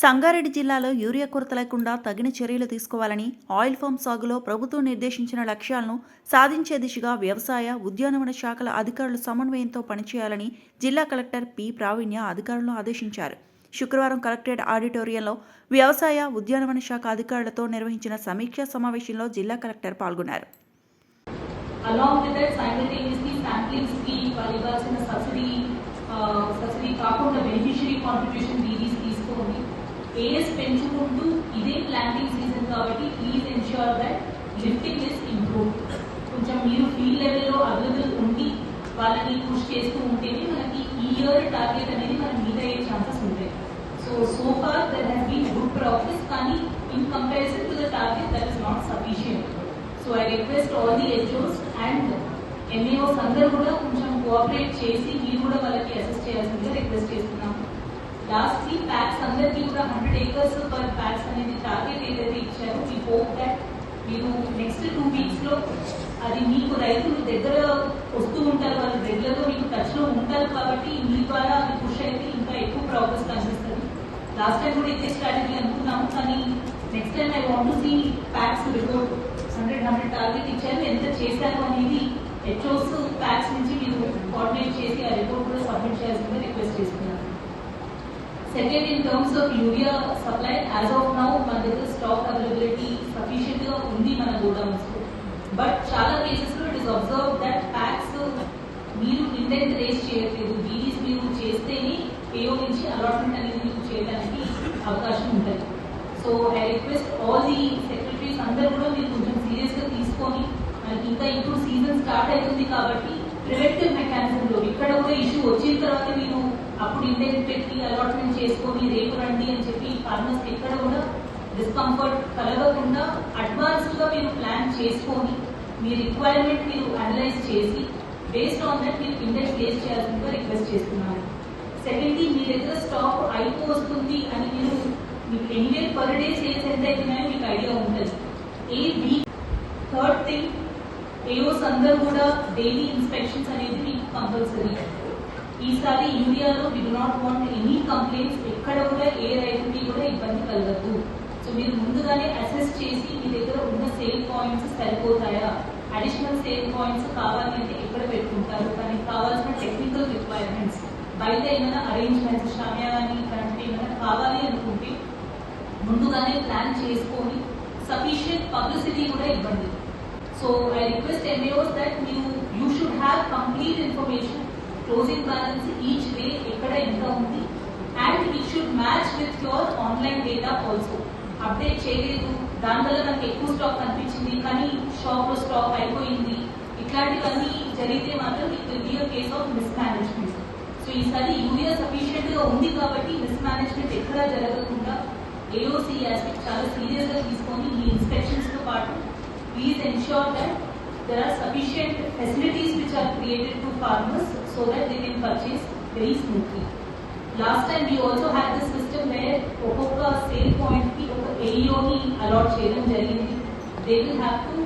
సంగారెడ్డి జిల్లాలో యూరియా కొరత లేకుండా తగిన చర్యలు తీసుకోవాలని, ఆయిల్ ఫామ్ సాగులో ప్రభుత్వం నిర్దేశించిన లక్ష్యాలను సాధించే దిశగా వ్యవసాయ, ఉద్యానవన శాఖల అధికారులు సమన్వయంతో పనిచేయాలని జిల్లా కలెక్టర్ పి. ప్రావీణ్య అధికారులను ఆదేశించారు. శుక్రవారం కలెక్టరేట్ ఆడిటోరియంలో వ్యవసాయ, ఉద్యానవన శాఖ అధికారులతో నిర్వహించిన సమీక్షా సమావేశంలో జిల్లా కలెక్టర్ పాల్గొన్నారు. ఏఎస్ పెంచుకుంటూ ఇదే ప్లాంటింగ్ సీజన్ కాబట్టి please ensure that lifting is improve. కొంచెం మీరు ఫీల్డ్ లెవెల్లో అవైలబుల్ ఉండి వాళ్ళని పుష్ చేస్తూ ఉంటేనే మనకి ఈ ఇయర్ టార్గెట్ అనేది మనం మీట్ అయ్యే ఛాన్సెస్ ఉంటాయి. So far there has been good progress, కానీ in comparison to the target that is not sufficient. So I request all the HOs and MAOs అందరూ కూడా కొంచెం కోఆపరేట్ చేసి మీరు కూడా వాళ్ళకి అసిస్ట్ చేయాల్సిందిగా రిక్వెస్ట్ చేస్తున్నాము. లాస్ట్లీ ప్యాక్స్ అందరికీ కూడా 100 acres పర్ ప్యాక్స్ అనేది టార్గెట్ ఏదైతే ఇచ్చారో వీ హోప్ దట్ మీరు నెక్స్ట్ 2 weeks లో అది మీకు రైతులు దగ్గర వస్తూ ఉంటారు, వాళ్ళు రెగ్యులర్గా మీకు టచ్లో ఉంటారు కాబట్టి మీ ద్వారా అది పుష్ అయితే ఇంకా ఎక్కువ ప్రోగ్రెస్ కనిపిస్తుంది. లాస్ట్ టైం కూడా ఇదే స్ట్రాటజీ అనుకున్నాము, కానీ next time I want to see packs report. 100 target ఇచ్చారు, ఎంత చేశారు అనేది హెచ్ఓస్ ప్యాక్స్ నుంచి మీరు కోఆర్డినేట్ చేసి ఆ రిపోర్ట్ కూడా సబ్మిట్ చేయాల్సిందిగా రిక్వెస్ట్ చేస్తున్నారు. Second, in terms of urea supply, as of now, మన దగ్గర స్టాక్ అవైలబిలిటీ సఫిషియెంట్ గా ఉంది మన గోడౌన్స్ లో. బట్ చాలా కేసెస్ లో it is observe that packs మీరు ఇండెంట్ రేస్ చేయట్లేదు, డీడీస్ మీరు చేస్తేనే ఏఓ నుంచి అలాట్మెంట్ అనేది మీకు చేయడానికి అవకాశం ఉంటుంది. So I request all the secretaries అందరూ కూడా మీరు కొంచెం సీరియస్ గా తీసుకొని, మనకి ఇంకా ఇప్పుడు సీజన్ స్టార్ట్ అవుతుంది కాబట్టి ప్రివెంటివ్ మెకానిజం లో ఇక్కడ కూడా ఇష్యూ వచ్చిన తర్వాత మీరు అప్పుడు ఇండెంట్ పెట్టి అలాట్మెంట్ చేసుకొని రేపు రండి అని చెప్పి ఫార్మర్స్ ఎక్కడ కూడా డిస్కంఫర్ట్ కలగకుండా అడ్వాన్స్డ్ గా మీరు ప్లాన్ చేసుకొని మీ రిక్వైర్మెంట్ మీరు అనలైజ్ చేసి బేస్డ్ ఆన్ దట్ మీరు ఇండెంట్ ప్లేస్ చేయాల్సిందిగా రిక్వెస్ట్ చేస్తున్నాను. సెకండ్లీ, మీ దగ్గర స్టాక్ అయిపోతుంది అని మీకు ఎనీవే పర్ డే సేల్స్ ఎంత అవుతున్నాయో మీకు ఐడియా ఉంటుంది. A week. Third thing, AOs అందరూ కూడా డైలీ ఇన్స్పెక్షన్స్ అనేది మీకు కంపల్సరీ. ఈసారి యూరియాలో we do not want any complaints, ఎక్కడ కూడా ఏ రైతుకి కూడా ఇబ్బంది కలగదు. సో మీరు ముందుగానే అసెస్ చేసి మీ దగ్గర ఉన్న సేల్ పాయింట్స్ సరిపోతాయా, అడిషనల్ సేల్ పాయింట్స్ కావాలి అంటే ఎక్కడ పెట్టుకుంటారు, దానికి కావాల్సిన టెక్నికల్ రిక్వైర్మెంట్స్, బయట ఏమైనా అరేంజ్మెంట్స్ షామియాని ఇలాంటివి ఏమైనా కావాలి అనుకుంటే ముందుగానే ప్లాన్ చేసుకొని సఫిషియంట్ పబ్లిసిటీ కూడా ఇవ్వండి. So I request MAOs that you should have complete information, closing balance each day ఎక్కడ ఎంత ఉంది, and it should match with your online data also. Update చేయలేదు, దానివల్ల నాకు ఎక్కువ స్టాక్ కనిపించింది కానీ షాప్ లో స్టాక్ అయిపోయింది, ఇట్లాంటివన్నీ జరిగితే మాత్రం it will be a case of miss management. So ఈసారి యూరియా సఫిషియెంట్ గా ఉంది కాబట్టి మిస్ మేనేజ్మెంట్ ఎక్కడా జరగకుండా ఏఓసి ఆస్పెక్ట్ చాలా సీరియస్ గా తీసుకొని ఈ ఇన్స్పెక్షన్స్ తో పాటు please ensure that there are sufficient facilities which are created to farmers so that they can purchase very smoothly. Last time we also had this system where ఒక్కొక్క sale point కి ఒక AEO ని allot చేయడం జరిగింది. They will have to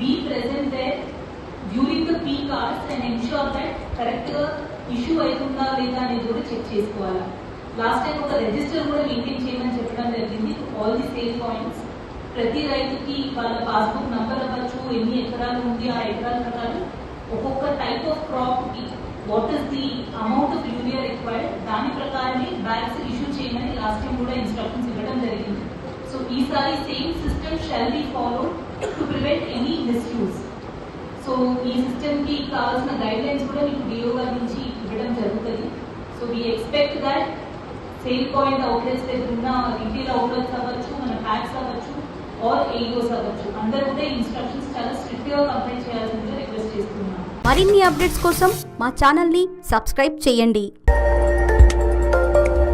be present there during the peak hours and ensure that correct గా issue అవుతుందా లేదా అనేది కూడా చెక్ చేసుకోవాలి. లాస్ట్ టైం ఒక రిజిస్టర్ కూడా మెయింటైన్ చేయమని చెప్పడం జరిగింది ఆల్ ది సేల్ పాయింట్స్. ప్రతి రైతుకి వాళ్ళ పాస్బుక్ నంబర్ అవ్వచ్చు, ఎన్ని ఎకరాలు ఉంది, ఆ ఎకరాల ప్రకారం ఒక్కొక్క టైప్ ఆఫ్ క్రాప్ కి what is the amount of urea required, దాని ప్రకారమే బ్యాగ్స్ ఇష్యూ చేయమని లాస్ట్ టైం కూడా ఇన్స్ట్రక్షన్స్ ఇవ్వడం జరిగింది. సో ఈసారి same system shall be followed to prevent any misuse. So ఈ సిస్టమ్ కి కావాల్సిన గైడ్ లైన్స్ కూడా మీకు డిఓ గారి నుంచి ఇవ్వడం జరుగుతుంది. So we expect that sale point outlets దగ్గర ఉన్న రిటైల్ అవుట్లెట్స్ అవ్వచ్చు, మన ప్యాక్స్ అవ్వచ్చు ఆర్ ఏఈఓస్ అవ్వచ్చు, అందరూ కూడా ఇన్స్ట్రక్షన్స్ చాలా స్ట్రిక్ట్ గా కంప్లీట్ చేయాల్సిందిగా రిక్వెస్ట్ చేస్తున్నాను. మరిన్ని అప్డేట్స్ కోసం మా ఛానల్ ని సబ్స్క్రైబ్ చేయండి.